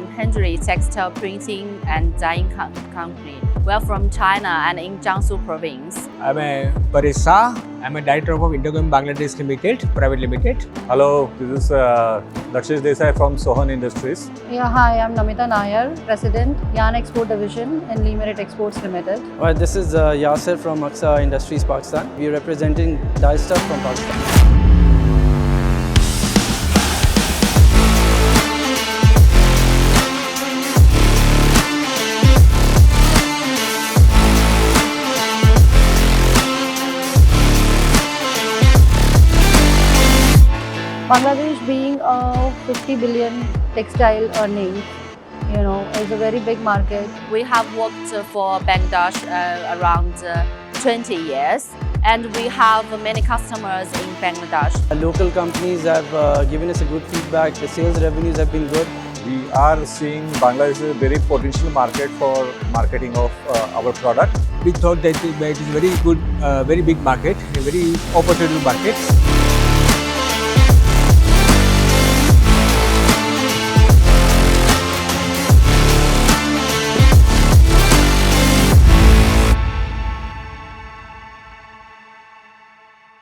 Henry Textile Printing and Dyeing Company. We are from China and in Jiangsu province. I'm Paresh Shah. I'm a director of Indogram Bangladesh Limited, Private Limited. Hello, this is Dakshish Desai from Sohan Industries. Yeah, hi, I'm Namita Nair, President, Yarn Export Division in Lee Exports Limited. Well, this is Yasser from Aqsa Industries, Pakistan. We are representing dye stuff from Pakistan. Bangladesh being a 50 billion textile earning, is a very big market. We have worked for Bangladesh around 20 years, and we have many customers in Bangladesh. Local companies have given us a good feedback. The sales revenues have been good. We are seeing Bangladesh is a very potential market for marketing of our product. We thought that it is a very good, very big market, a very opportunity market.